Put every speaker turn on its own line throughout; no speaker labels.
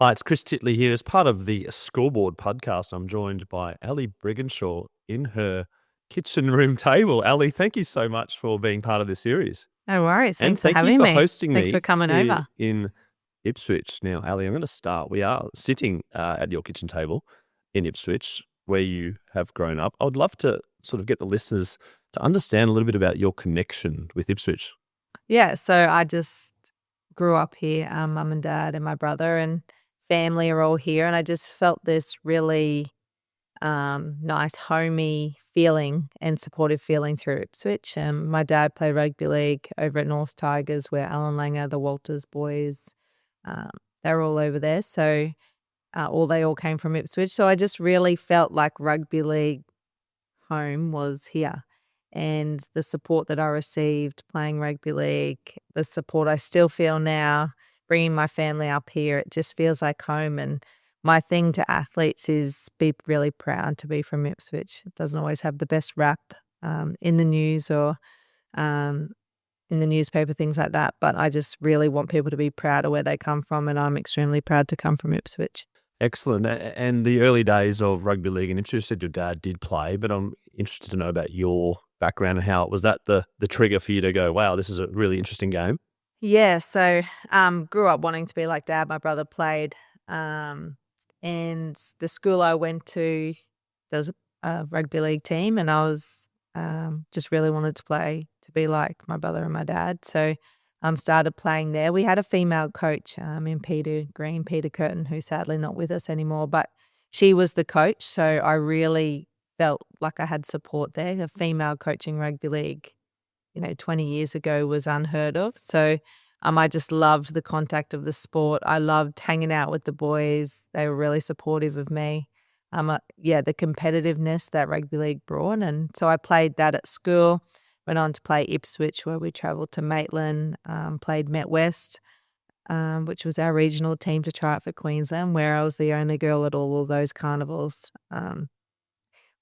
Hi, it's Chris Titley here. As part of the Scoreboard podcast, I'm joined by Ali Brigginshaw in her kitchen room table. Ali, thank you so much for being part of this series.
No worries.
And
Thanks for
thank you
having
for
me.
hosting
Thanks for
me
coming
here
over.
in Ipswich. Now, Ali, I'm going to start. We are sitting at your kitchen table in Ipswich, where you have grown up. I would love to sort of get the listeners to understand a little bit about your connection with Ipswich.
Yeah, so I just grew up here. Mum and dad and my brother and family are all here, and I just felt this really nice, homey feeling and supportive feeling through Ipswich. My dad played rugby league over at North Tigers, where Alan Langer, the Walters boys, um, they're all over there. So they all came from Ipswich. So I just really felt like rugby league home was here. And the support that I received playing rugby league, the support I still feel now, bringing my family up here, it just feels like home. And my thing to athletes is be really proud to be from Ipswich. It doesn't always have the best rap in the news or um, in the newspaper, things like that. But I just really want people to be proud of where they come from. And I'm extremely proud to come from Ipswich.
Excellent. And the early days of rugby league in Ipswich, you said your dad did play, but I'm interested to know about your background and how was that the trigger for you to go, wow, this is a really interesting game?
Yeah, so grew up wanting to be like dad. My brother played, and the school I went to, there was a rugby league team, and I was just really wanted to play to be like my brother and my dad. So started playing there. We had a female coach in Peter Curtin, who's sadly not with us anymore, but she was the coach. So I really felt like I had support there. A female coaching rugby league 20 years ago was unheard of. So I just loved the contact of the sport. I loved hanging out with the boys. They were really supportive of me. The competitiveness that rugby league brought. And so I played that at school, went on to play Ipswich, where we travelled to Maitland, played Met West, which was our regional team to try out for Queensland, where I was the only girl at all of those carnivals.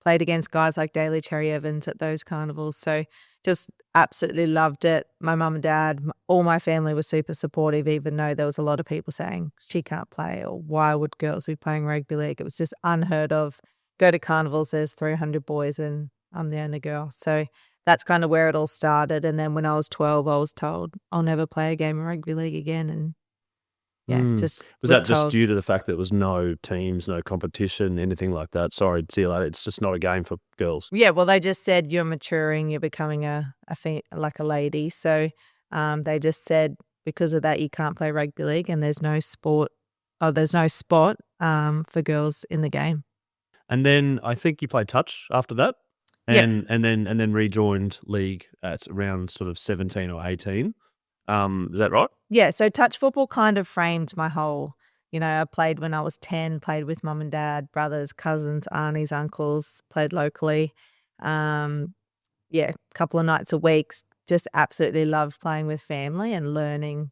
Played against guys like Daly Cherry Evans at those carnivals. So just absolutely loved it. My mum and dad, all my family were super supportive, even though there was a lot of people saying she can't play or why would girls be playing rugby league? It was just unheard of. Go to carnivals, there's 300 boys and I'm the only girl. So that's kind of where it all started. And then when I was 12, I was told I'll never play a game of rugby league again. And just
was that just due to the fact that there was no teams, no competition, anything like that? Sorry, see you later. It's just not a game for girls.
Yeah, well, they just said you're maturing, you're becoming like a lady. So they just said because of that you can't play rugby league, and there's no sport. Oh, there's no spot for girls in the game.
And then I think you played touch after that,
Yeah,
and then rejoined league at around sort of 17 or 18. Is that right?
yeah. So touch football kind of framed my whole. I played when I was 10. Played with mum and dad, brothers, cousins, aunties, uncles. Played locally. A couple of nights a week. Just absolutely loved playing with family and learning,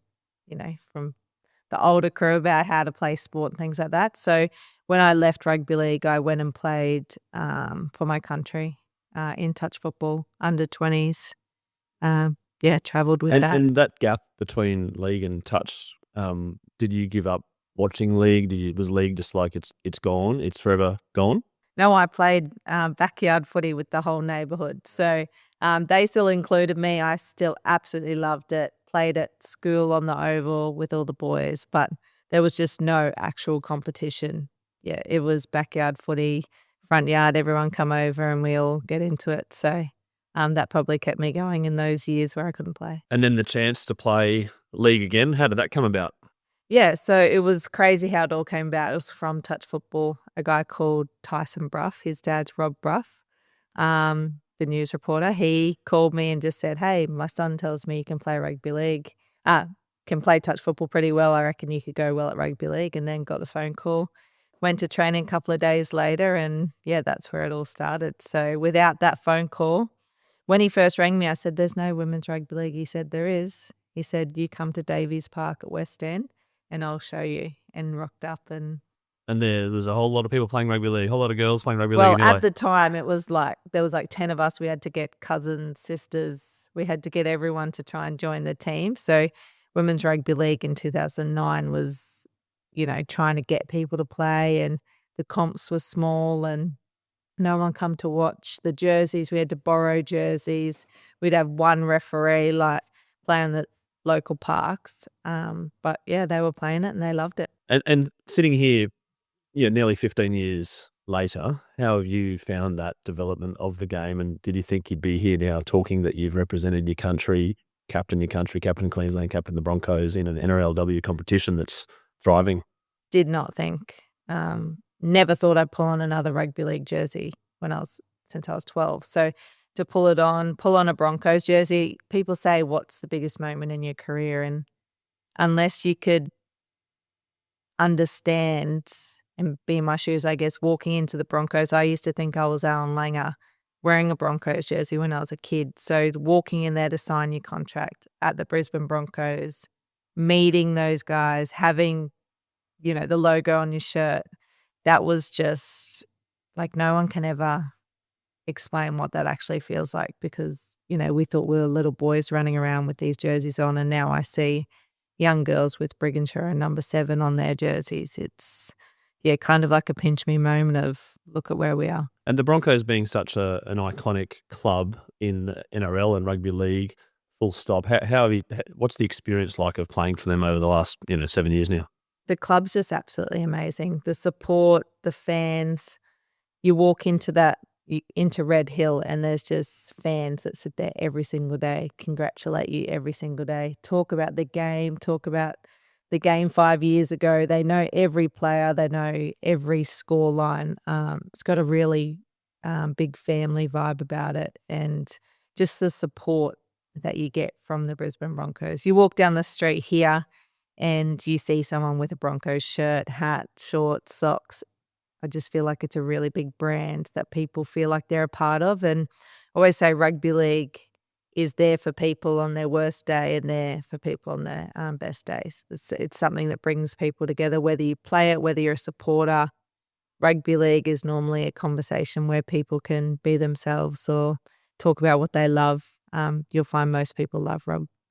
from the older crew about how to play sport and things like that. So when I left rugby league, I went and played for my country in touch football, under 20s. Travelled with that.
And that gap between league and touch, did you give up watching league? Was league just like it's gone? It's forever gone?
No, I played backyard footy with the whole neighbourhood. So they still included me. I still absolutely loved it. Played at school on the oval with all the boys, but there was just no actual competition. Yeah, it was backyard footy, front yard, everyone come over and we all get into it. So that probably kept me going in those years where I couldn't play.
And then the chance to play league again, how did that come about?
Yeah, so it was crazy how it all came about. It was from touch football, a guy called Tyson Brough. His dad's Rob Brough, the news reporter. He called me and just said, hey, my son tells me you can play rugby league, can play touch football pretty well. I reckon you could go well at rugby league. And then got the phone call, went to training a couple of days later, and that's where it all started. So without that phone call, when he first rang me, I said, there's no women's rugby league. He said, there is. He said, you come to Davies Park at West End and I'll show you, and rocked up. And
there was a whole lot of people playing rugby league, a whole lot of girls playing rugby league.
Well, at the time, it was like there was like 10 of us. We had to get cousins, sisters. We had to get everyone to try and join the team. So women's rugby league in 2009 was trying to get people to play, and the comps were small and no one come to watch. The jerseys, we had to borrow jerseys. We'd have one referee play on the local parks. But yeah, they were playing it and they loved it.
And sitting here, nearly 15 years later, how have you found that development of the game? And did you think you'd be here now talking that you've represented your country, captain Queensland, captain the Broncos in an NRLW competition that's thriving?
Did not think. Never thought I'd pull on another rugby league jersey since I was 12. So to pull on a Broncos jersey, people say, what's the biggest moment in your career? And unless you could understand and be in my shoes, I guess, walking into the Broncos, I used to think I was Alan Langer wearing a Broncos jersey when I was a kid. So walking in there to sign your contract at the Brisbane Broncos, meeting those guys, having, the logo on your shirt, that was just like no one can ever explain what that actually feels like, because, we thought we were little boys running around with these jerseys on, and now I see young girls with Brigginshaw and number 7 on their jerseys. It's, kind of like a pinch me moment of look at where we are.
And the Broncos being such an iconic club in the NRL and rugby league, full stop. What's the experience like of playing for them over the last 7 years now?
The club's just absolutely amazing. The support, the fans. You walk into Red Hill and there's just fans that sit there every single day, congratulate you every single day, talk about the game, talk about the game 5 years ago. They know every player, they know every score line. It's got a really big family vibe about it, and just the support that you get from the Brisbane Broncos. You walk down the street here and you see someone with a Broncos shirt, hat, shorts, socks. I just feel like it's a really big brand that people feel like they're a part of. And I always say rugby league is there for people on their worst day and there for people on their best days. It's something that brings people together, whether you play it, whether you're a supporter. Rugby league is normally a conversation where people can be themselves or talk about what they love. You'll find most people love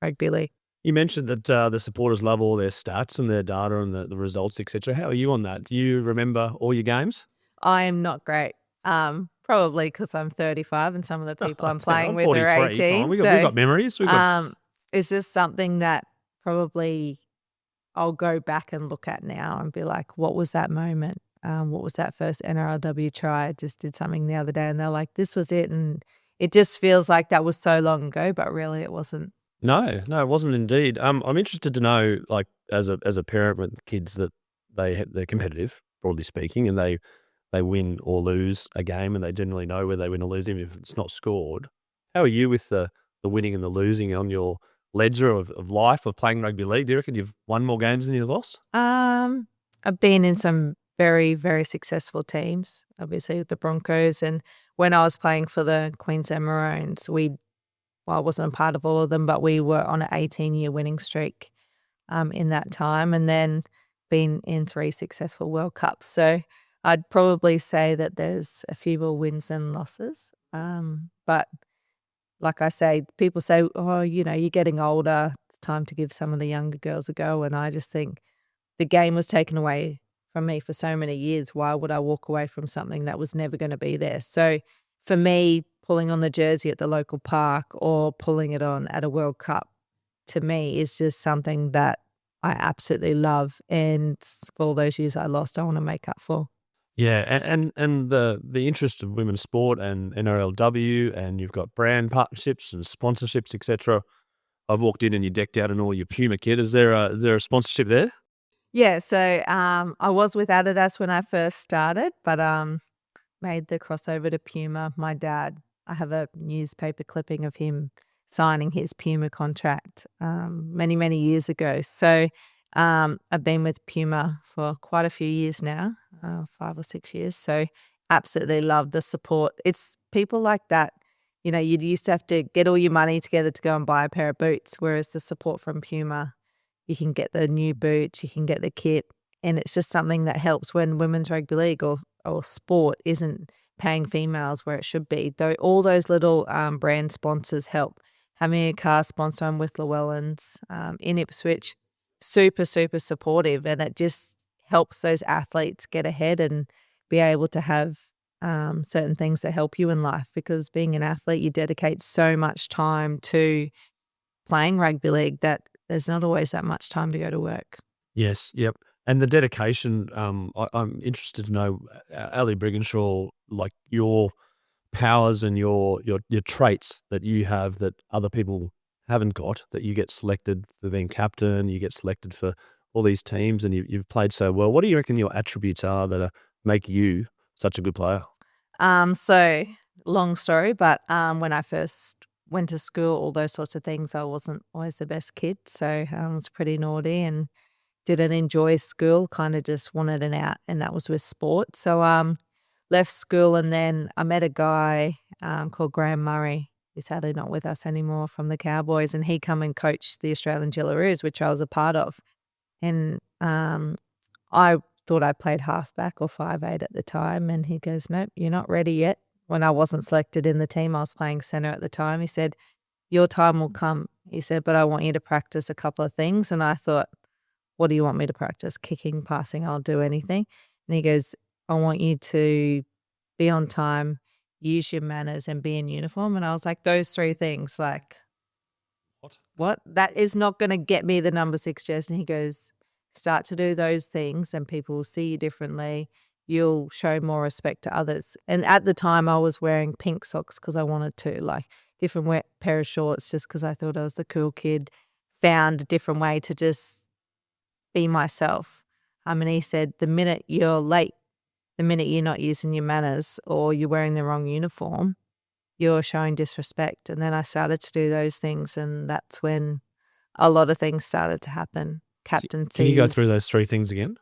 rugby league.
You mentioned that the supporters love all their stats and their data and the results, etc. How are you on that? Do you remember all your games?
I am not great. Probably because I'm 35 and some of the people I'm playing with are 18.
We've got memories.
It's just something that probably I'll go back and look at now and be like, what was that moment? What was that first NRLW try? I just did something the other day and they're like, this was it. And it just feels like that was so long ago, but really it wasn't.
No, it wasn't indeed. I'm interested to know, like, as a parent with kids, that they're competitive, broadly speaking, and they win or lose a game, and they generally know where they win or lose, even if it's not scored. How are you with the winning and the losing on your ledger of life of playing rugby league? Do you reckon you've won more games than you've lost?
I've been in some very, very successful teams, obviously with the Broncos, and when I was playing for the Queensland Maroons, I wasn't a part of all of them, but we were on an 18-year winning streak in that time, and then been in 3 successful World Cups. So I'd probably say that there's a few more wins than losses. But like I say, people say, oh, you're getting older. It's time to give some of the younger girls a go. And I just think the game was taken away from me for so many years. Why would I walk away from something that was never going to be there? So for me, pulling on the jersey at the local park or pulling it on at a World Cup, to me, is just something that I absolutely love. And for all those years I lost, I want to make up for.
Yeah, and the interest of women's sport and NRLW, and you've got brand partnerships and sponsorships, etc. I've walked in and you're decked out in all your Puma kit. Is there a sponsorship there?
Yeah, so I was with Adidas when I first started, but made the crossover to Puma. My dad, I have a newspaper clipping of him signing his Puma contract many, many years ago. So I've been with Puma for quite a few years now, 5 or 6 years. So absolutely love the support. It's people like that. You used to have to get all your money together to go and buy a pair of boots, whereas the support from Puma, you can get the new boots, you can get the kit, and it's just something that helps when women's rugby league or sport isn't paying females where it should be. Though all those little brand sponsors help. Having a car sponsor, I'm with Llewellyn's in Ipswich, super, super supportive, and it just helps those athletes get ahead and be able to have certain things that help you in life, because being an athlete, you dedicate so much time to playing rugby league that there's not always that much time to go to work.
Yes, yep. And the dedication, I'm interested to know, Ali Brigginshaw, like your powers and your traits that you have that other people haven't got, that you get selected for being captain, you get selected for all these teams, and you've played so well. What do you reckon your attributes are that make you such a good player?
So long story, but when I first went to school, all those sorts of things, I wasn't always the best kid. So I was pretty naughty and didn't enjoy school, kind of just wanted an out, and that was with sport. So left school, and then I met a guy called Graham Murray. He's sadly not with us anymore, from the Cowboys, and he come and coached the Australian Gillaroos, which I was a part of. And I thought I played halfback or 5'8" at the time, and he goes, "Nope, you're not ready yet." When I wasn't selected in the team, I was playing centre at the time. He said, "Your time will come." He said, "But I want you to practice a couple of things." And I thought, "What do you want me to practice?" "Kicking, passing, I'll do anything." And he goes, "I want you to be on time, use your manners, and be in uniform." And I was like, those 3 things, like, what? That is not going to get me the number 6 jersey. And he goes, "Start to do those things and people will see you differently. You'll show more respect to others." And at the time I was wearing pink socks because I wanted to, like different pair of shorts, just because I thought I was the cool kid, found a different way to just be myself. And he said, the minute you're late, the minute you're not using your manners or you're wearing the wrong uniform, you're showing disrespect. And then I started to do those things, and that's when a lot of things started to happen. Captaincies.
Can you go through those 3 things again?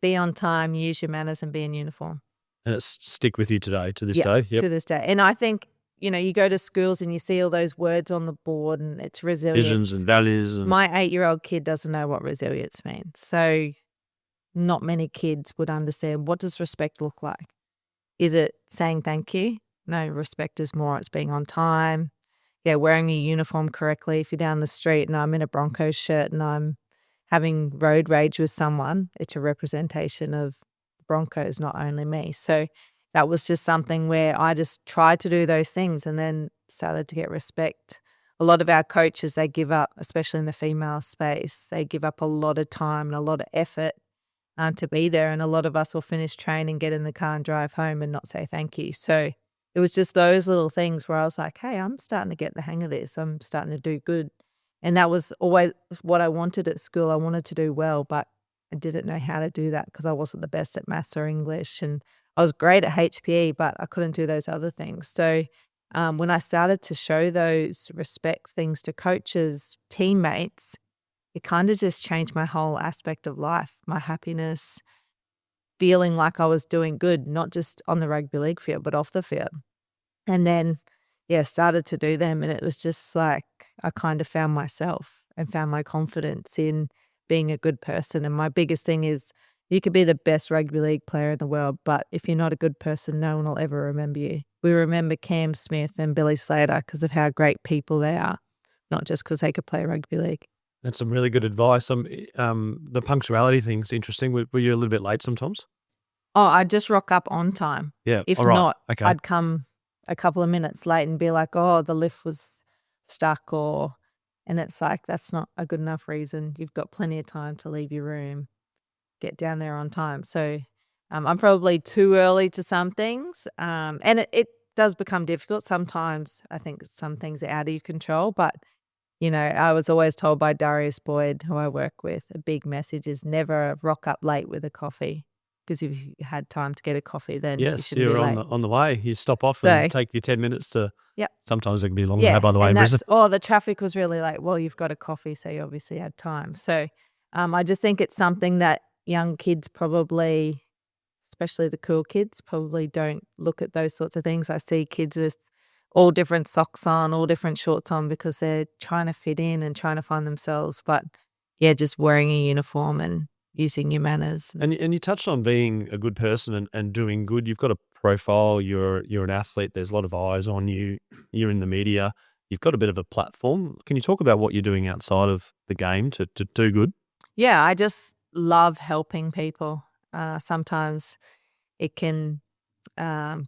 Be on time, use your manners, and be in uniform.
And it stick with you today, to this
Yeah,
day? Yep.
to this day. And I think, you go to schools and you see all those words on the board, and it's resilience.
Visions and values. And
My 8-year-old kid doesn't know what resilience means. So not many kids would understand, what does respect look like? Is it saying thank you? No, respect is more, it's being on time. Yeah, wearing your uniform correctly. If you're down the street and I'm in a Broncos shirt and I'm having road rage with someone, it's a representation of the Broncos, not only me. So that was just something where I just tried to do those things and then started to get respect. A lot of our coaches, they give up, especially in the female space, they give up a lot of time and a lot of effort to be there. And a lot of us will finish training, get in the car and drive home and not say thank you. So it was just those little things where I was like, hey, I'm starting to get the hang of this. I'm starting to do good. And that was always what I wanted at school. I wanted to do well, but I didn't know how to do that because I wasn't the best at maths or English. And I was great at HPE, but I couldn't do those other things. So when I started to show those respect things to coaches, teammates, it kind of just changed my whole aspect of life, my happiness, feeling like I was doing good, not just on the rugby league field, but off the field. And then, started to do them. And it was just like I kind of found myself and found my confidence in being a good person. And my biggest thing is you could be the best rugby league player in the world, but if you're not a good person, no one will ever remember you. We remember Cam Smith and Billy Slater because of how great people they are, not just because they could play rugby league.
That's some really good advice. The punctuality thing's interesting. Were you a little bit late sometimes?
Oh, I'd just rock up on time.
Yeah.
If
all right.
not,
okay.
I'd come a couple of minutes late and be like, oh, the lift was stuck, and it's like, that's not a good enough reason. You've got plenty of time to leave your room, get down there on time. So I'm probably too early to some things. And it does become difficult. Sometimes I think some things are out of your control, but I was always told by Darius Boyd, who I work with, a big message is never rock up late with a coffee. Because if you had time to get a coffee, then
yes,
you
you're
be late.
on the way. You stop off and take your 10 minutes to.
Yep.
Sometimes it can be longer than that, by the way.
And
in Brisbane.
the traffic was really late. Well, you've got a coffee, so you obviously had time. So I just think it's something that young kids probably, especially the cool kids, probably don't look at those sorts of things. I see kids with all different socks on, all different shorts on because they're trying to fit in and trying to find themselves. But just wearing a uniform and using your manners.
And you touched on being a good person and doing good. You've got a profile. You're an athlete. There's a lot of eyes on you. You're in the media. You've got a bit of a platform. Can you talk about what you're doing outside of the game to do good?
Yeah, I just love helping people. Sometimes it can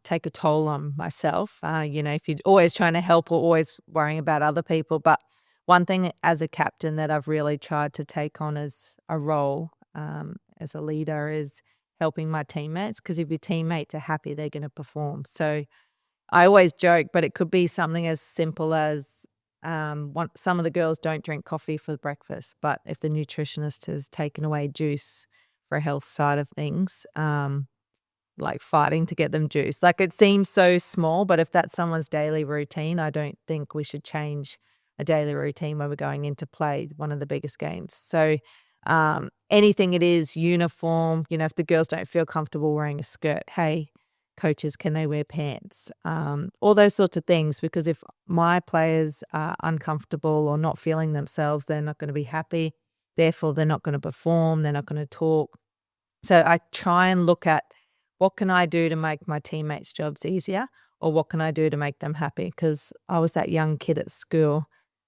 take a toll on myself. If you're always trying to help or always worrying about other people. But one thing as a captain that I've really tried to take on as a role as a leader is helping my teammates, because if your teammates are happy, they're going to perform. So I always joke, but it could be something as simple as some of the girls don't drink coffee for breakfast, but if the nutritionist has taken away juice for a health side of things, like fighting to get them juice. Like, it seems so small, but if that's someone's daily routine, I don't think we should change a daily routine when we're going into play one of the biggest games. So anything it is, uniform, if the girls don't feel comfortable wearing a skirt, hey, coaches, can they wear pants? All those sorts of things, because if my players are uncomfortable or not feeling themselves, they're not going to be happy. Therefore, they're not going to perform. They're not going to talk. So I try and look at, what can I do to make my teammates' jobs easier, or what can I do to make them happy? Because I was that young kid at school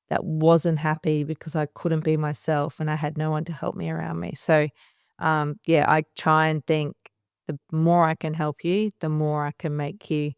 that wasn't happy because I couldn't be myself and I had no one to help me around me. So, I try and think, the more I can help you, the more I can make you.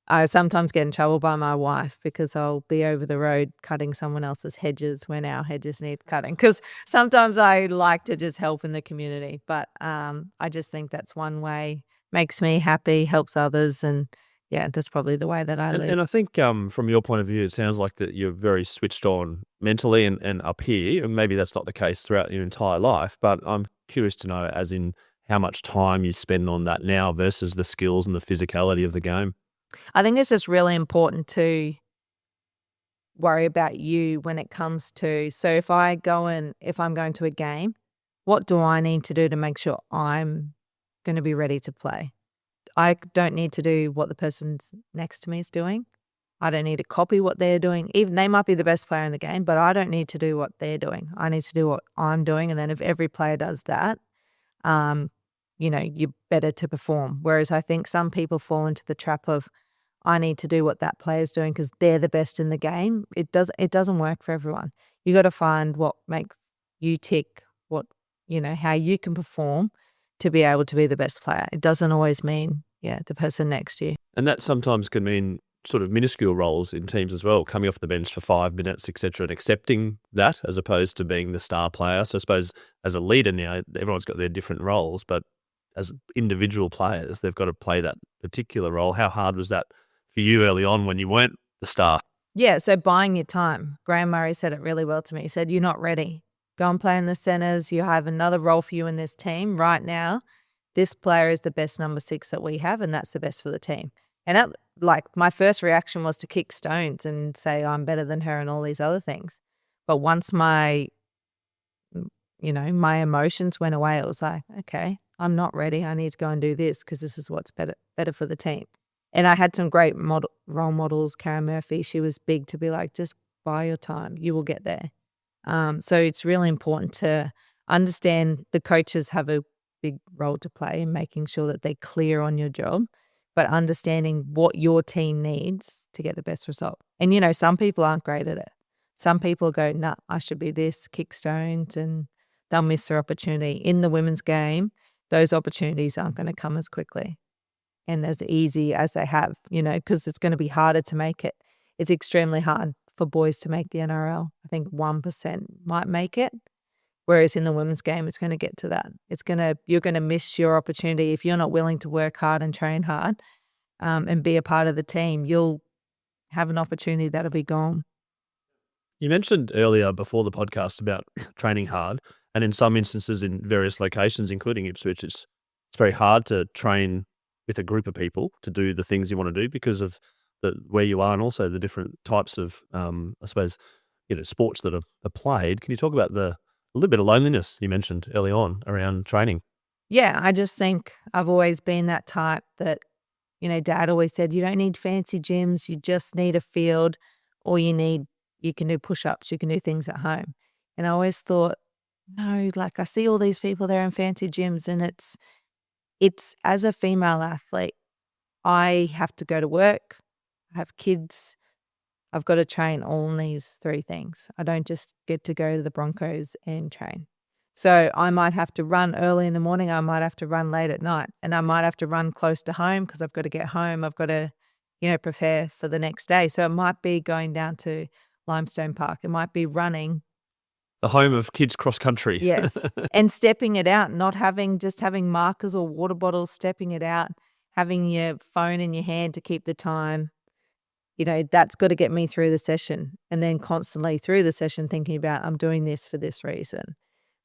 I sometimes get in trouble by my wife because I'll be over the road cutting someone else's hedges when our hedges need cutting, because sometimes I like to just help in the community. But I just think that's one way, makes me happy, helps others, and that's probably the way that I live.
And I think from your point of view, it sounds like that you're very switched on mentally and up here. And maybe that's not the case throughout your entire life, but I'm curious to know, as in how much time you spend on that now versus the skills and the physicality of the game.
I think it's just really important to worry about you when it comes to, so if I'm going to a game, what do I need to do to make sure I'm going to be ready to play? I don't need to do what the person next to me is doing. I don't need to copy what they're doing. Even they might be the best player in the game, but I don't need to do what they're doing. I need to do what I'm doing. And then if every player does that, you're better to perform. Whereas I think some people fall into the trap of, I need to do what that player's doing because they're the best in the game. It doesn't work for everyone. You got to find what makes you tick, how you can perform to be able to be the best player. It doesn't always mean, the person next to you.
And that sometimes can mean sort of minuscule roles in teams as well, coming off the bench for 5 minutes, etc., and accepting that as opposed to being the star player. So I suppose as a leader now, everyone's got their different roles, but as individual players, they've got to play that particular role. How hard was that for you early on when you weren't the star?
Yeah, so buying your time. Graham Murray said it really well to me. He said, you're not ready. Go and play in the centres. You have another role for you in this team right now. This player is the best number 6 that we have, and that's the best for the team. And my first reaction was to kick stones and say I'm better than her and all these other things. But once my emotions went away, it was like, okay, I'm not ready. I need to go and do this because this is what's better for the team. And I had some great role models. Karen Murphy, she was big to be like, just buy your time. You will get there. So it's really important to understand the coaches have a big role to play in making sure that they're clear on your job, but understanding what your team needs to get the best result. And, some people aren't great at it. Some people go, nah, I should be this, kick stones, and they'll miss their opportunity. In the women's game, those opportunities aren't going to come as quickly and as easy as they have, because it's going to be harder to make it. It's extremely hard for boys to make the NRL. I think 1% might make it. Whereas in the women's game, it's going to get to that. You're going to miss your opportunity if you're not willing to work hard and train hard and be a part of the team. You'll have an opportunity that'll be gone.
You mentioned earlier before the podcast about training hard, and in some instances in various locations, including Ipswich, it's very hard to train with a group of people to do the things you want to do because of where you are and also the different types of, I suppose, sports that are played. Can you talk about a little bit of loneliness you mentioned early on around training?
Yeah, I just think I've always been that type that, Dad always said, you don't need fancy gyms, you just need a field, or you can do push-ups, you can do things at home. And I always thought, no, I see all these people there in fancy gyms, and it's as a female athlete, I have to go to work, I have kids, I've got to train all in these 3 things. I don't just get to go to the Broncos and train. So I might have to run early in the morning. I might have to run late at night, and I might have to run close to home because I've got to get home. I've got to, prepare for the next day. So it might be going down to Limestone Park. It might be running.
The home of kids cross country.
Yes. And stepping it out, not having markers or water bottles, stepping it out, having your phone in your hand to keep the time. That's got to get me through the session, and then constantly through the session thinking about, I'm doing this for this reason.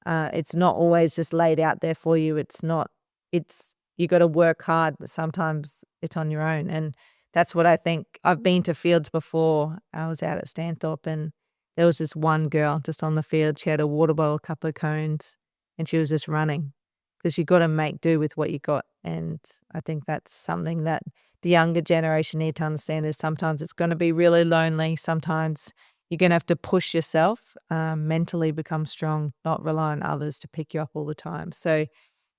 It's not always just laid out there for you. You got to work hard, but sometimes it's on your own. And that's what I think. I've been to fields before. I was out at Stanthorpe, and there was just one girl just on the field. She had a water bottle, a couple of cones, and she was just running because you got to make do with what you got. And I think that's something that the younger generation need to understand is sometimes it's going to be really lonely. Sometimes you're going to have to push yourself, mentally become strong, not rely on others to pick you up all the time. So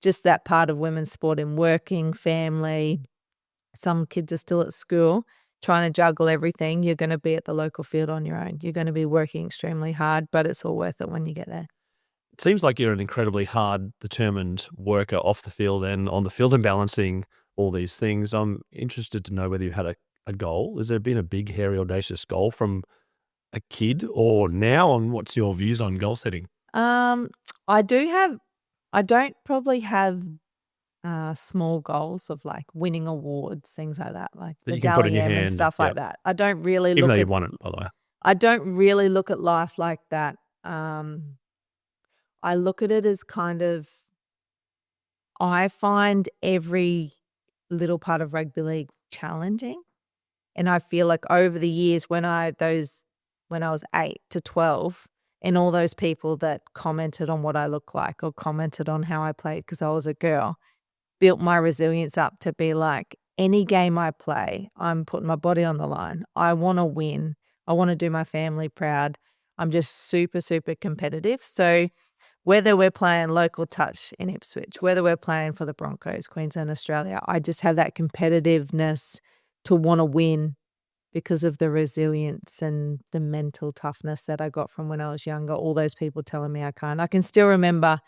just that part of women's sport in working, family, some kids are still at school trying to juggle everything. You're going to be at the local field on your own. You're going to be working extremely hard, but it's all worth it when you get there.
It seems like you're an incredibly hard, determined worker off the field and on the field and balancing all these things. I'm interested to know whether you've had a goal. Has there been a big, hairy, audacious goal from a kid or now, and what's your views on goal setting?
I don't probably have small goals of like winning awards, things like that, like
That you can put in your
medallion and
hand,
stuff like that. I don't really
even though
look
you
at
won it, by the way.
I don't really look at life like that. I look at it as kind of, I find every little part of rugby league challenging. And I feel like over the years when I was 8 to 12, and all those people that commented on what I look like or commented on how I played because I was a girl, built my resilience up to be like, any game I play, I'm putting my body on the line. I want to win. I want to do my family proud. I'm just super, super competitive. So whether we're playing local touch in Ipswich, whether we're playing for the Broncos, Queensland, Australia, I just have that competitiveness to want to win because of the resilience and the mental toughness that I got from when I was younger. All those people telling me I can't. I can still remember,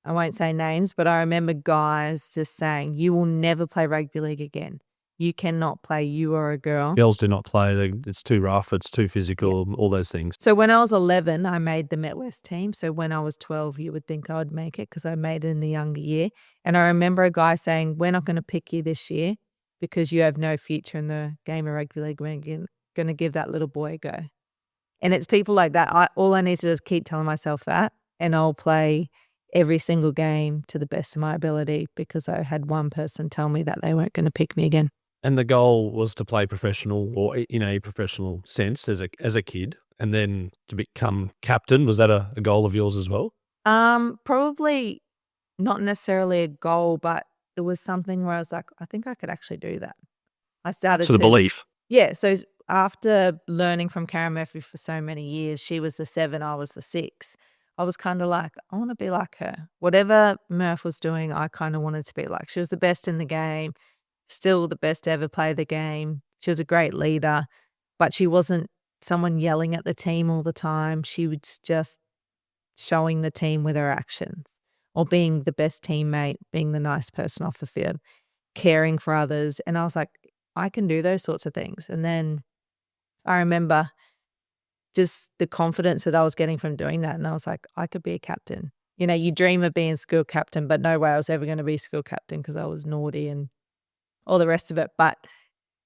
I won't say names, but I remember guys just saying, you will never play rugby league again. You cannot play. You are a girl.
Girls do not play. It's too rough. It's too physical, all those things.
So when I was 11, I made the Met West team. So when I was 12, you would think I would make it because I made it in the younger year. And I remember a guy saying, we're not going to pick you this year because you have no future in the game of rugby league. We're going to give that little boy a go. And it's people like that. All I need to do is keep telling myself that, and I'll play every single game to the best of my ability because I had one person tell me that they weren't going to pick me again.
And the goal was to play professional or in a professional sense as a kid, and then to become captain. Was that a goal of yours as well?
Probably not necessarily a goal, but it was something where I was like, I think I could actually do that. I started
So the belief.
Yeah. So after learning from Karen Murphy for so many years, she was the 7, I was the 6. I was kind of like, I want to be like her. Whatever Murph was doing, I kind of wanted to be like. She was the best in the game, still the best to ever play the game. She was a great leader, but she wasn't someone yelling at the team all the time. She was just showing the team with her actions, or being the best teammate, being the nice person off the field, caring for others. And I was like, I can do those sorts of things. And then I remember just the confidence that I was getting from doing that. And I was like, I could be a captain. You dream of being school captain, but no way I was ever going to be school captain because I was naughty and all the rest of it. But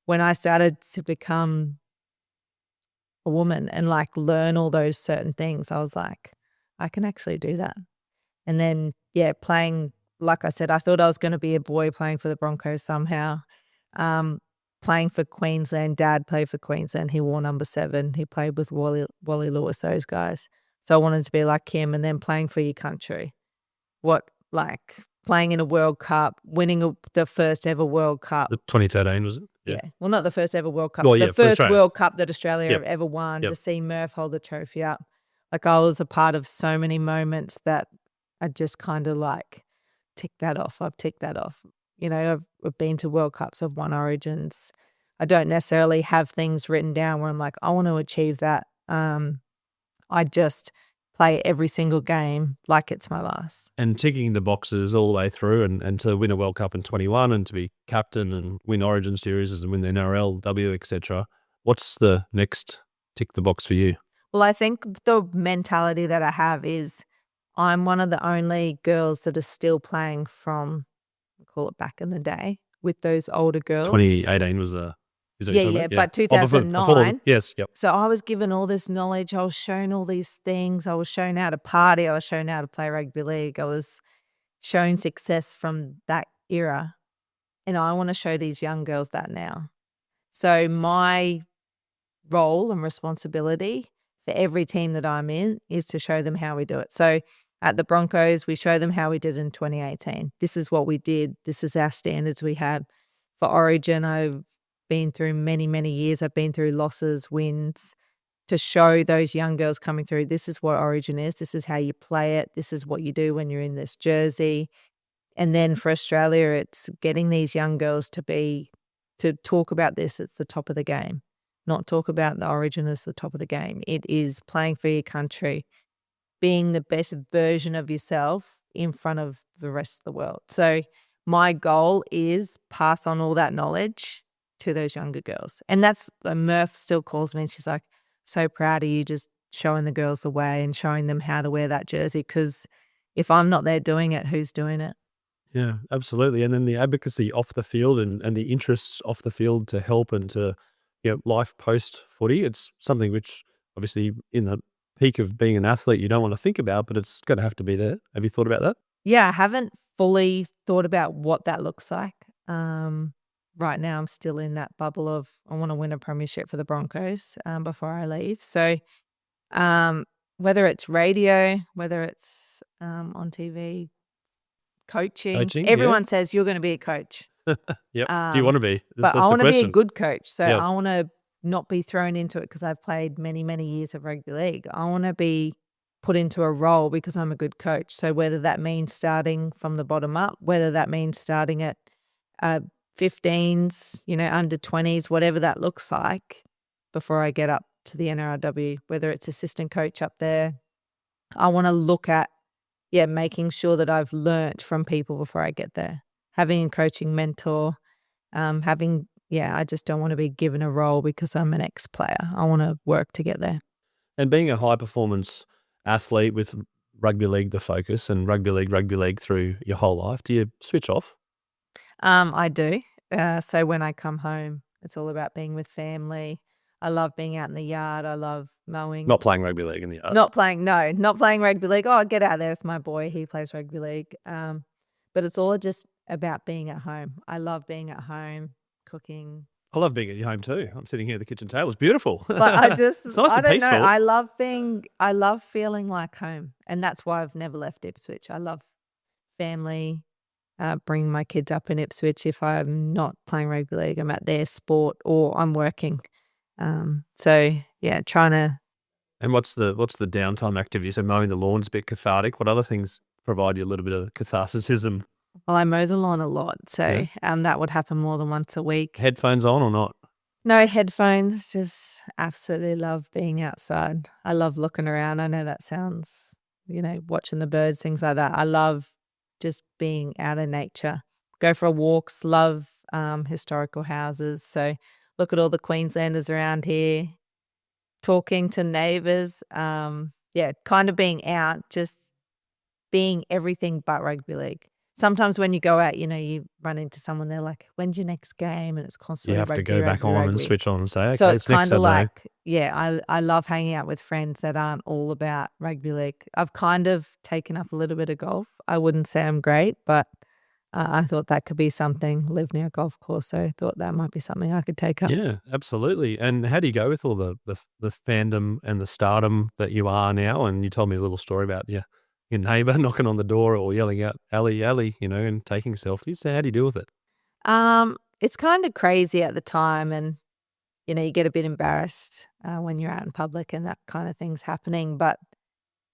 when I started to become a woman and like learn all those certain things, I was like, I can actually do that. And then, playing, like I said, I thought I was going to be a boy playing for the Broncos somehow. Playing for Queensland, Dad played for Queensland. He wore number 7. He played with Wally Lewis, those guys. So I wanted to be like him. And then playing for your country. Playing in a World Cup, winning the first ever World Cup.
The 2013, was it?
Yeah. Well, not the first ever World Cup.
Well,
the first
Australia.
World Cup that Australia ever won. To see Murph hold the trophy up. Like, I was a part of so many moments that I just kind of like ticked that off. I've ticked that off. I've been to World Cups. I've won Origins. I don't necessarily have things written down where I'm like, I want to achieve that. I just play every single game like it's my last.
And ticking the boxes all the way through and to win a World Cup in 21 and to be captain and win Origin series and win the NRLW, etc. What's the next tick the box for you?
Well, I think the mentality that I have is I'm one of the only girls that is still playing from, call it back in the day, with those older girls.
2018 was the... Is that what you're talking about?
But 2009.
Yes, yep.
So I was given all this knowledge. I was shown all these things. I was shown how to party. I was shown how to play rugby league. I was shown success from that era. And I want to show these young girls that now. So my role and responsibility for every team that I'm in is to show them how we do it. So at the Broncos, we show them how we did in 2018. This is what we did. This is our standards we had. For Origin, I've been through many, many years. I've been through losses, wins, to show those young girls coming through, this is what Origin is. This is how you play it. This is what you do when you're in this jersey. And then for Australia, it's getting these young girls to talk about this as the top of the game, not talk about the Origin as the top of the game. It is playing for your country, being the best version of yourself in front of the rest of the world. So my goal is pass on all that knowledge to those younger girls. And that's, Murph still calls me and she's like, so proud of you just showing the girls the way and showing them how to wear that jersey, because if I'm not there doing it, who's doing it?
Yeah, absolutely. And then the advocacy off the field and the interests off the field to help and to, life post footy. It's something which obviously in the peak of being an athlete, you don't want to think about, but it's going to have to be there. Have you thought about that?
Yeah, I haven't fully thought about what that looks like. Right now I'm still in that bubble of I want to win a premiership for the Broncos before I leave. So whether it's radio, whether it's on TV, coaching everyone says you're going to be a coach.
Yep. Do you want to be?
But I want to be a good coach. So
Yep.
I want to not be thrown into it because I've played many, many years of rugby league. I want to be put into a role because I'm a good coach. So whether that means starting from the bottom up, whether that means starting at 15s, under 20s, whatever that looks like before I get up to the NRLW, whether it's assistant coach up there, I want to look at, making sure that I've learnt from people before I get there. Having a coaching mentor, I just don't want to be given a role because I'm an ex-player. I want to work to get there.
And being a high performance athlete with rugby league the focus and rugby league through your whole life, do you switch off?
I do. So when I come home, it's all about being with family. I love being out in the yard. I love mowing.
Not playing rugby league in the yard?
Not playing rugby league. Oh, I get out there with my boy. He plays rugby league. But it's all just about being at home. I love being at home, cooking.
I love being at your home too. I'm sitting here at the kitchen table. It's beautiful.
But
it's nice
I
and
don't
peaceful.
know. I love feeling like home. And that's why I've never left Ipswich. I love family. Bringing my kids up in Ipswich. If I'm not playing rugby league, I'm at their sport or I'm working. Trying to.
And what's the downtime activity? So mowing the lawn's a bit cathartic. What other things provide you a little bit of catharticism?
Well, I mow the lawn a lot, so that would happen more than once a week.
Headphones on or not?
No headphones. Just absolutely love being outside. I love looking around. I know that sounds, watching the birds, things like that. I love just being out in nature. Go for walks, love historical houses. So look at all the Queenslanders around here, talking to neighbours. Kind of being out, just being everything but rugby league. Sometimes when you go out, you run into someone, they're like, when's your next game? And it's constantly
You have
rugby,
to go back
rugby,
on
rugby.
and switch on and say, okay,
So it's
next
kind of
Saturday.
like, I love hanging out with friends that aren't all about rugby league. I've kind of taken up a little bit of golf. I wouldn't say I'm great, but I thought that could be something. Live near a golf course, so I thought that might be something I could take up.
Yeah, absolutely. And how do you go with all the fandom and the stardom that you are now? And you told me a little story about your neighbour knocking on the door or yelling out, Ali, Ali, and taking selfies. So how do you deal with it?
It's kind of crazy at the time, and you get a bit embarrassed when you're out in public and that kind of thing's happening. But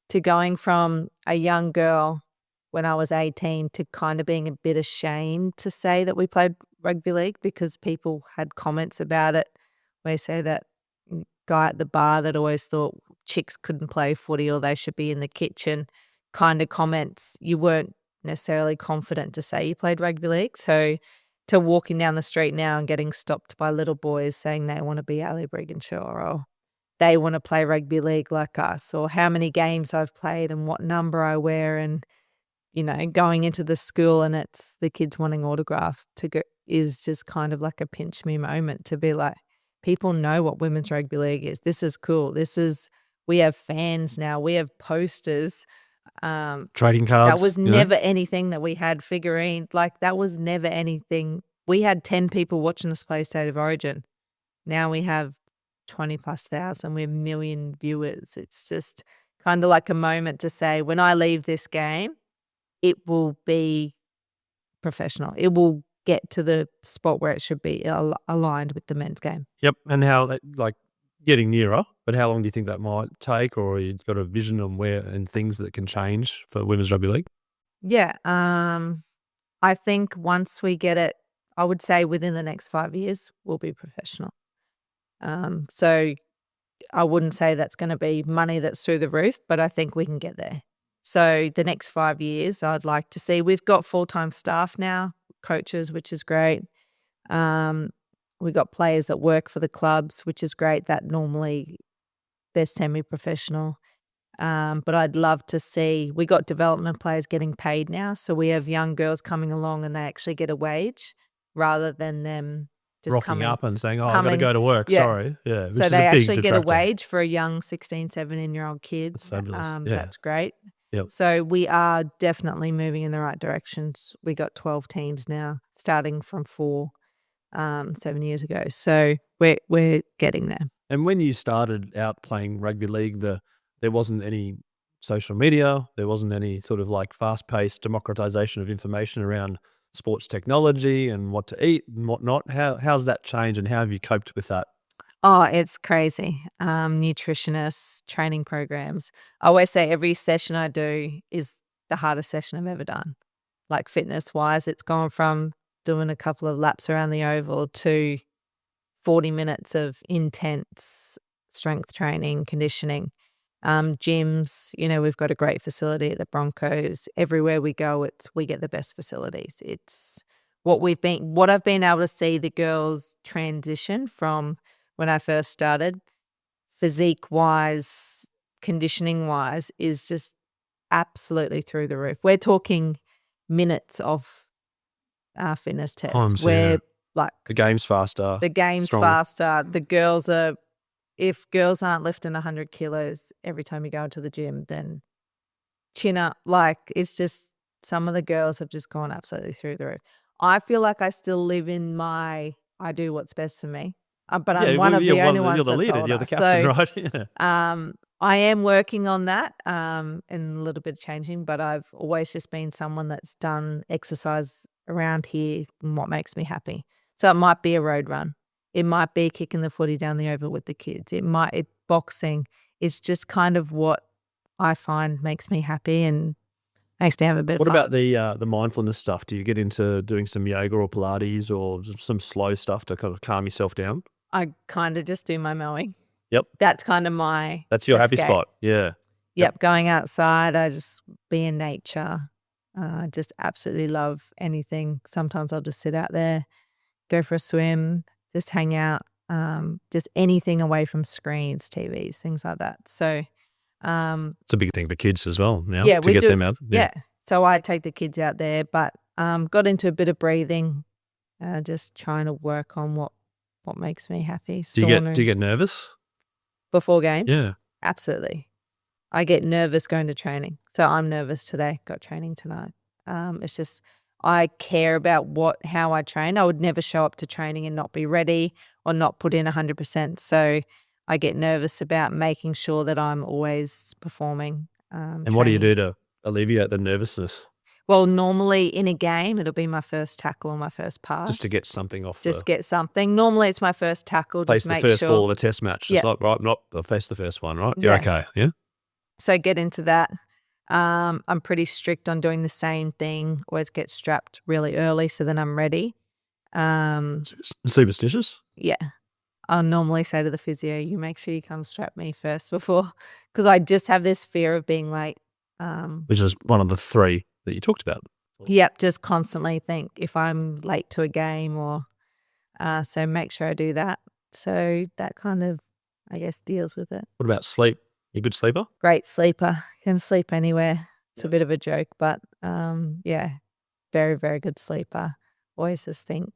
to going from a young girl when I was 18 to kind of being a bit ashamed to say that we played rugby league because people had comments about it. Where they say that guy at the bar that always thought chicks couldn't play footy or they should be in the kitchen kind of comments. You weren't necessarily confident to say you played rugby league. So to walking down the street now and getting stopped by little boys saying they want to be Ali Brigginshaw or they want to play rugby league like us, or how many games I've played and what number I wear, and going into the school and it's the kids wanting autographs to go is just kind of like a pinch me moment to be like, people know what women's rugby league is. This is cool. We have fans now. We have posters.
Trading cards.
That was never anything that we had. Figurine. Like, that was never anything. We had 10 people watching us play State of Origin. Now we have 20,000+. We're 1 million viewers. It's just kind of like a moment to say, when I leave this game, it will be professional. It will get to the spot where it should be aligned with the men's game.
Yep. And how, like, getting nearer, but how long do you think that might take, or you've got a vision on where and things that can change for women's rugby league?
Yeah. I think once we get it, I would say within the next 5 years, we'll be professional. So I wouldn't say that's going to be money that's through the roof, but I think we can get there. So the next 5 years, I'd like to see, we've got full-time staff now, coaches, which is great. We've got players that work for the clubs, which is great. That normally they're semi-professional. But I'd love to see, we got development players getting paid now. So we have young girls coming along and they actually get a wage rather than them just
rocking up and saying, I've got to go to work.
Yeah.
Sorry. Yeah.
So they actually get a wage for a young 16, 17-year-old kid.
That's fabulous.
That's great.
Yep.
So we are definitely moving in the right directions. We got 12 teams now, starting from 4 7 years ago. So we're getting there.
And when you started out playing rugby league, there wasn't any social media. There wasn't any sort of like fast-paced democratization of information around sports technology and what to eat and whatnot. How's that changed, and how have you coped with that?
Oh, it's crazy. Nutritionists, training programs. I always say every session I do is the hardest session I've ever done. Like, fitness-wise, it's gone from doing a couple of laps around the oval to 40 minutes of intense strength training, conditioning. Gyms, we've got a great facility at the Broncos. Everywhere we go, we get the best facilities. It's what I've been able to see the girls transition from when I first started, physique-wise, conditioning-wise, is just absolutely through the roof. We're talking minutes of our fitness tests. Like,
the game's faster.
The girls are, if girls aren't lifting 100 kilos every time you go into the gym, then chin up. Like, it's just, some of the girls have just gone absolutely through the roof. I feel like I still live in I do what's best for me. But I'm one of the only ones
You're the leader.
Older.
You're the captain, right?
Yeah. I am working on that and a little bit of changing, but I've always just been someone that's done exercise around here and what makes me happy. So it might be a road run. It might be kicking the footy down the oval with the kids. Boxing. It's just kind of what I find makes me happy and makes me have a bit of fun.
What about the mindfulness stuff? Do you get into doing some yoga or Pilates or some slow stuff to kind of calm yourself down?
I kind of just do my mowing.
Yep.
That's kind of my
That's your
escape.
happy spot. Yeah.
Yep. Going outside, I just be in nature. Just absolutely love anything. Sometimes I'll just sit out there, go for a swim, just hang out, just anything away from screens, TVs, things like that. So
it's a big thing for kids as well now
to
get them out.
Yeah. So I take the kids out there, but got into a bit of breathing, just trying to work on what makes me happy.
Do you get nervous?
Before games?
Yeah.
Absolutely. I get nervous going to training. So I'm nervous today, got training tonight. It's just, I care about how I train. I would never show up to training and not be ready or not put in 100%. So I get nervous about making sure that I'm always performing.
And what do you do to alleviate the nervousness?
Well, normally in a game, it'll be my first tackle or my first pass.
Just to get something off.
Get something. Normally it's my first tackle.
Face the first ball of a test match. Just like, right, I'll face the first one, right? You're okay, yeah?
So get into that. I'm pretty strict on doing the same thing. Always get strapped really early so then I'm ready.
Superstitious?
Yeah. I'll normally say to the physio, you make sure you come strap me first before, because I just have this fear of being late.
Which is one of the 3 that you talked about.
Yep, just constantly think if I'm late to a game or so make sure I do that. So that kind of, I guess, deals with it.
What about sleep? You a good sleeper?
Great sleeper. Can sleep anywhere. It's a bit of a joke, but yeah, very, very good sleeper. Always just think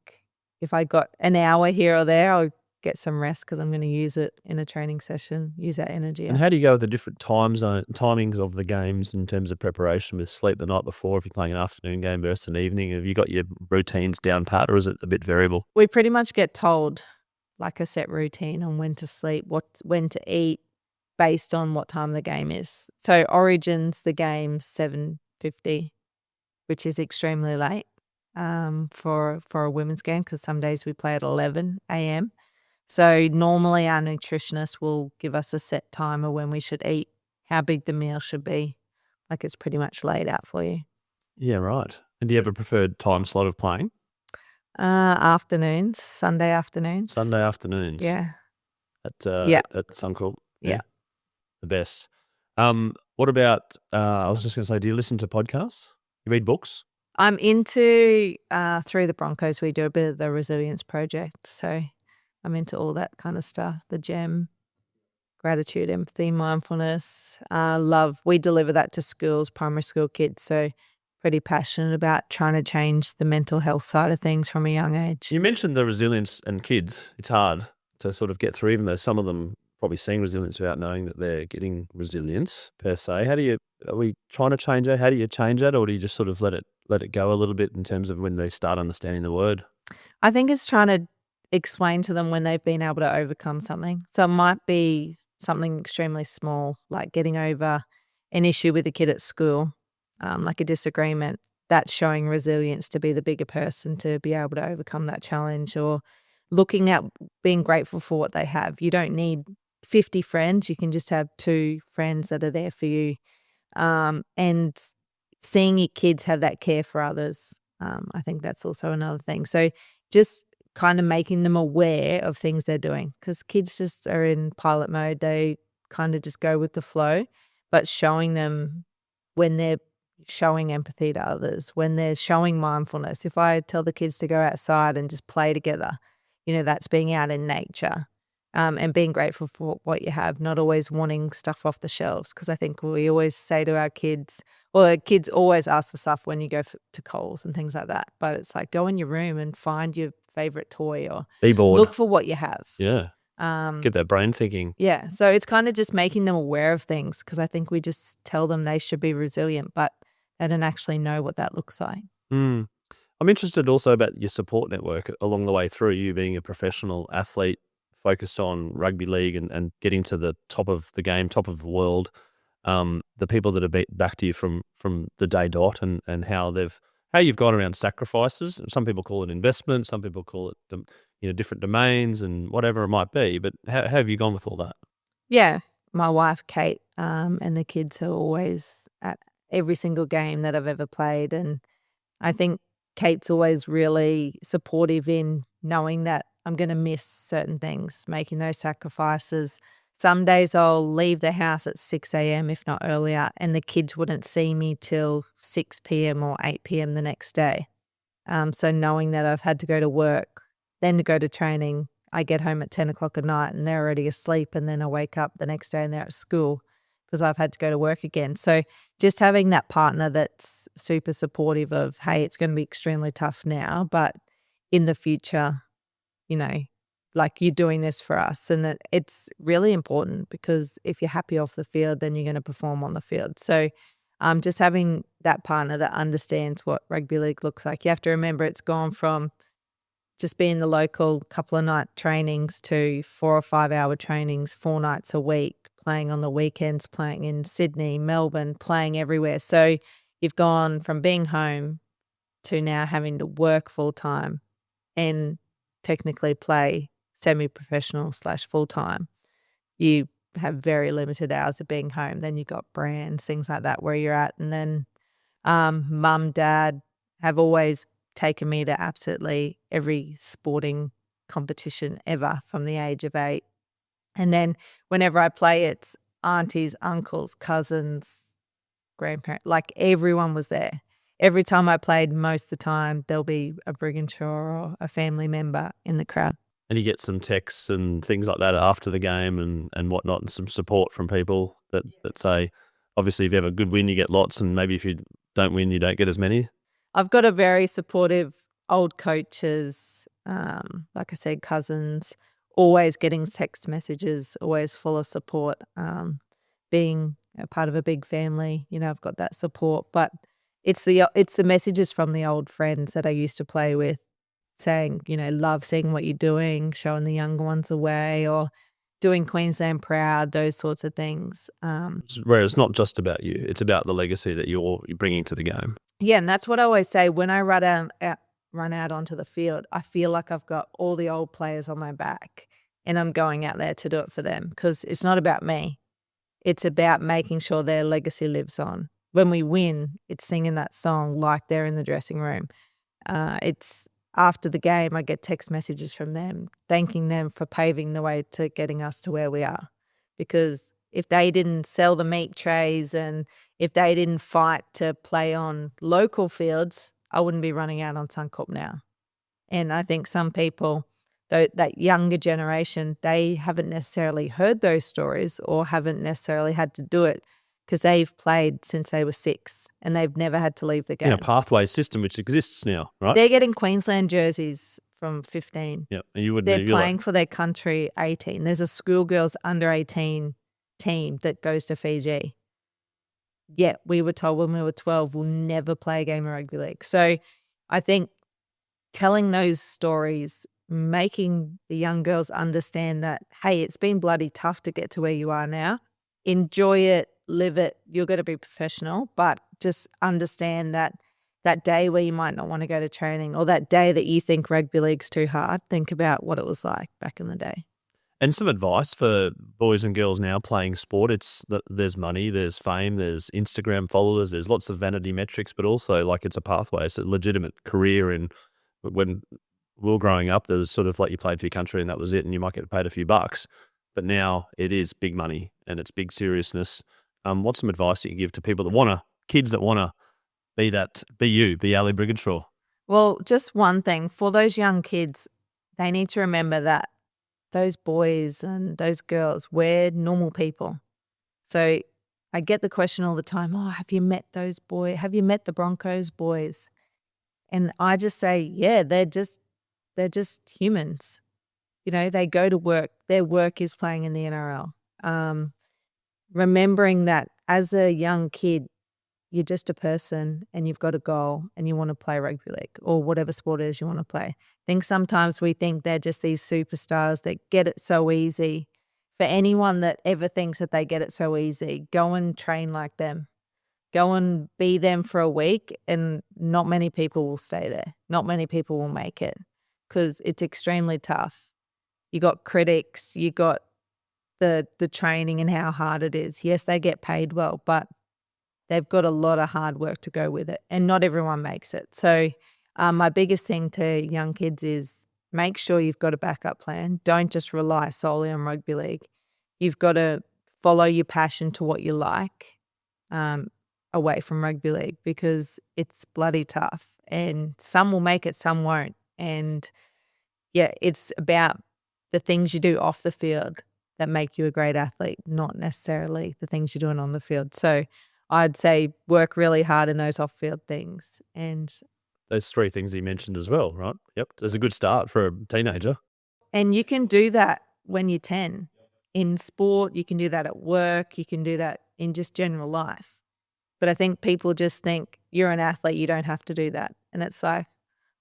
if I got an hour here or there, I'll get some rest because I'm going to use it in a training session, use that energy.
And how do you go with the different timings of the games in terms of preparation with sleep the night before if you're playing an afternoon game versus an evening? Have you got your routines down pat or is it a bit variable?
We pretty much get told like a set routine on when to sleep, when to eat based on what time the game is. So Origins, the game 7:50, which is extremely late for a women's game because some days we play at 11 a.m. So normally our nutritionist will give us a set time of when we should eat, how big the meal should be. Like it's pretty much laid out for you.
Yeah, right. And do you have a preferred time slot of playing?
Afternoons, Sunday afternoons.
Sunday afternoons.
Yeah.
At Suncorp.
Yeah.
The best. What about, I was just going to say, do you listen to podcasts? You read books?
I'm into, through the Broncos, we do a bit of the resilience project. So I'm into all that kind of stuff, the GEM, gratitude, empathy, mindfulness. We deliver that to schools, primary school kids. So pretty passionate about trying to change the mental health side of things from a young age.
You mentioned the resilience and kids. It's hard to sort of get through, even though some of them probably seeing resilience without knowing that they're getting resilience per se. Are we trying to change that? How do you change that? Or do you just sort of let it go a little bit in terms of when they start understanding the word?
I think it's trying to explain to them when they've been able to overcome something. So it might be something extremely small, like getting over an issue with a kid at school, like a disagreement. That's showing resilience to be the bigger person, to be able to overcome that challenge, or looking at being grateful for what they have. You don't need 50 friends. You can just have 2 friends that are there for you. And seeing your kids have that care for others, I think that's also another thing. So just kind of making them aware of things they're doing, because kids just are in pilot mode. They kind of just go with the flow, but showing them when they're showing empathy to others, when they're showing mindfulness. If I tell the kids to go outside and just play together, that's being out in nature, and being grateful for what you have, not always wanting stuff off the shelves. Because I think we always say to our kids, the kids always ask for stuff when you go to Coles and things like that. But it's like, go in your room and find your favorite toy, or
Be bored.
look for what you have.
Yeah. Get that brain thinking.
Yeah. So it's kind of just making them aware of things, because I think we just tell them they should be resilient, but they don't actually know what that looks like.
I'm interested also about your support network along the way through, you being a professional athlete focused on rugby league and getting to the top of the game, top of the world. The people that have back to you from the day dot, and how you've gone around sacrifices. Some people call it investment, some people call it different domains and whatever it might be. But how have you gone with all that?
Yeah, my wife Kate, and the kids are always at every single game that I've ever played, and I think Kate's always really supportive in knowing that I'm going to miss certain things, making those sacrifices. Some days I'll leave the house at 6 a.m, if not earlier, and the kids wouldn't see me till 6 p.m. or 8 p.m. the next day. So knowing that I've had to go to work, then to go to training, I get home at 10 o'clock at night and they're already asleep, and then I wake up the next day and they're at school because I've had to go to work again. So just having that partner that's super supportive of, hey, it's going to be extremely tough now, but in the future, like you're doing this for us. And it's really important, because if you're happy off the field, then you're going to perform on the field. So just having that partner that understands what rugby league looks like. You have to remember it's gone from just being the local couple of night trainings to 4 or 5 hour trainings 4 nights a week, playing on the weekends, playing in Sydney, Melbourne, playing everywhere. So you've gone from being home to now having to work full time and technically play semi-professional / full-time. You have very limited hours of being home. Then you've got brands, things like that where you're at. And then mum, dad have always taken me to absolutely every sporting competition ever from the age of 8. And then whenever I play, it's aunties, uncles, cousins, grandparents, like everyone was there. Every time I played, most of the time, there'll be a Brigginshaw or a family member in the crowd.
And you get some texts and things like that after the game and whatnot, and some support from people that say, obviously, if you have a good win, you get lots, and maybe if you don't win, you don't get as many.
I've got a very supportive old coaches, like I said, cousins, always getting text messages, always full of support. Being a part of a big family, I've got that support. But it's the messages from the old friends that I used to play with, saying, love seeing what you're doing, showing the younger ones the way, or doing Queensland proud, those sorts of things.
Where it's not just about you, it's about the legacy that you're bringing to the game.
Yeah, and that's what I always say when I run out onto the field. I feel like I've got all the old players on my back, and I'm going out there to do it for them, because it's not about me. It's about making sure their legacy lives on. When we win, it's singing that song like they're in the dressing room. It's after the game, I get text messages from them, thanking them for paving the way to getting us to where we are. Because if they didn't sell the meat trays and if they didn't fight to play on local fields, I wouldn't be running out on Suncorp now. And I think some people, that younger generation, they haven't necessarily heard those stories or haven't necessarily had to do it, because they've played since they were 6 and they've never had to leave the game.
In a pathway system which exists now, right?
They're getting Queensland jerseys from 15.
Yeah, and you wouldn't.
They're playing for their country 18. There's a schoolgirls under 18 team that goes to Fiji. Yeah, we were told when we were 12 we'll never play a game of rugby league. So I think telling those stories, making the young girls understand that, hey, it's been bloody tough to get to where you are now. Enjoy it, live it. You're going to be professional, but just understand that day where you might not want to go to training, or that day that you think rugby league's too hard, think about what it was like back in the day.
And some advice for boys and girls now playing sport. It's that there's money, there's fame, there's Instagram followers, there's lots of vanity metrics, but also like it's a pathway. It's a legitimate career. And when we were growing up, there was sort of like you played for your country and that was it, and you might get paid a few bucks. But now it is big money and it's big seriousness. What's some advice that you give to people that kids that want to be Ali Brigginshaw?
Well, just one thing for those young kids, they need to remember that those boys and those girls, we're normal people. So I get the question all the time, oh, have you met those boys? Have you met the Broncos boys? And I just say, yeah, they're just humans. They go to work. Their work is playing in the NRL. Remembering that as a young kid, you're just a person and you've got a goal and you want to play rugby league or whatever sport it is you want to play. I think sometimes we think they're just these superstars that get it so easy. For anyone that ever thinks that they get it so easy, go and train like them. Go and be them for a week, and not many people will stay there. Not many people will make it, because it's extremely tough. You got critics, you got the training and how hard it is. Yes, they get paid well, but they've got a lot of hard work to go with it, and not everyone makes it. So my biggest thing to young kids is make sure you've got a backup plan. Don't just rely solely on rugby league. You've got to follow your passion to what you like away from rugby league, because it's bloody tough, and some will make it, some won't. And yeah, it's about the things you do off the field that make you a great athlete, not necessarily the things you're doing on the field. So I'd say work really hard in those off-field things. And
those 3 things you mentioned as well, right? Yep. There's a good start for a teenager.
And you can do that when you're 10. In sport, you can do that at work, you can do that in just general life. But I think people just think you're an athlete, you don't have to do that. And it's like,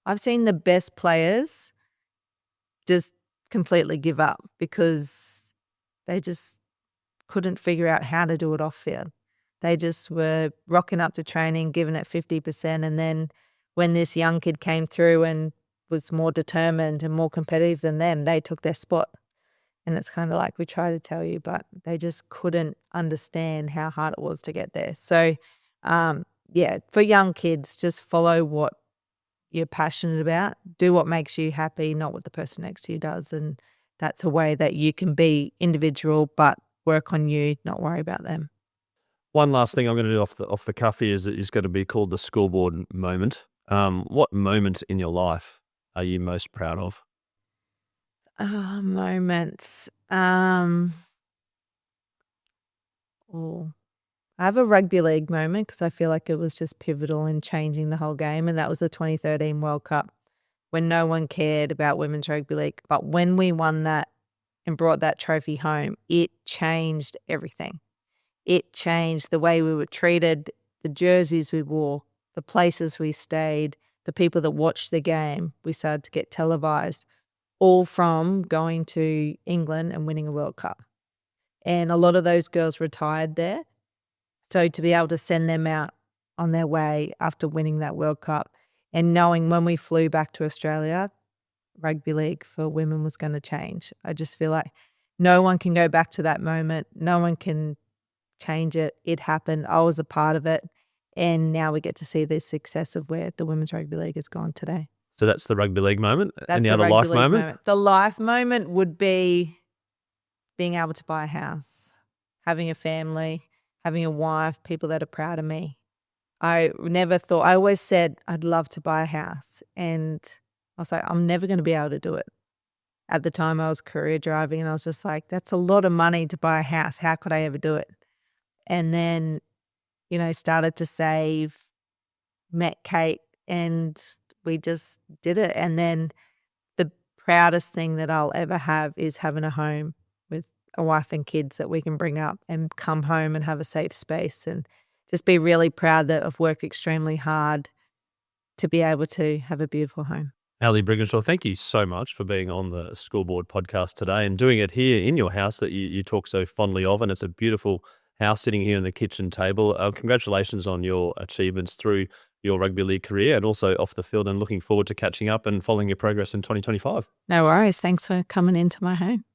I've seen the best players just completely give up because they just couldn't figure out how to do it off field. They just were rocking up to training, giving it 50%. And then when this young kid came through and was more determined and more competitive than them, they took their spot. And it's kind of like, we try to tell you, but they just couldn't understand how hard it was to get there. So, yeah, for young kids, just follow what you're passionate about. Do what makes you happy, not what the person next to you does. And that's a way that you can be individual, but work on you, not worry about them.
One last thing I'm going to do off the cuff here is going to be called the scoreboard moment. What moment in your life are you most proud of?
Moments. Oh, I have a rugby league moment because I feel like it was just pivotal in changing the whole game, and that was the 2013 World Cup when no one cared about women's rugby league. But when we won that and brought that trophy home, it changed everything. It changed the way we were treated, the jerseys we wore, the places we stayed, the people that watched the game. We started to get televised, all from going to England and winning a World Cup. And a lot of those girls retired there. So to be able to send them out on their way after winning that World Cup and knowing when we flew back to Australia, rugby league for women was going to change. I just feel like no one can go back to that moment. No one can change it. It happened. I was a part of it. And now we get to see the success of where the women's rugby league has gone today.
So that's the rugby league moment.
That's
Any
the
other
rugby
life
league
moment?
The life moment would be being able to buy a house, having a family, having a wife, people that are proud of me. I always said I'd love to buy a house. And I was like, I'm never going to be able to do it. At the time I was career driving and I was just like, that's a lot of money to buy a house. How could I ever do it? And then, started to save, met Kate, and we just did it. And then the proudest thing that I'll ever have is having a home with a wife and kids that we can bring up and come home and have a safe space and just be really proud that I've worked extremely hard to be able to have a beautiful home.
Ali Brigginshaw, thank you so much for being on the Scoreboard podcast today and doing it here in your house that you talk so fondly of. And it's a beautiful house sitting here in the kitchen table. Congratulations on your achievements through your rugby league career and also off the field, and looking forward to catching up and following your progress in 2025.
No worries. Thanks for coming into my home.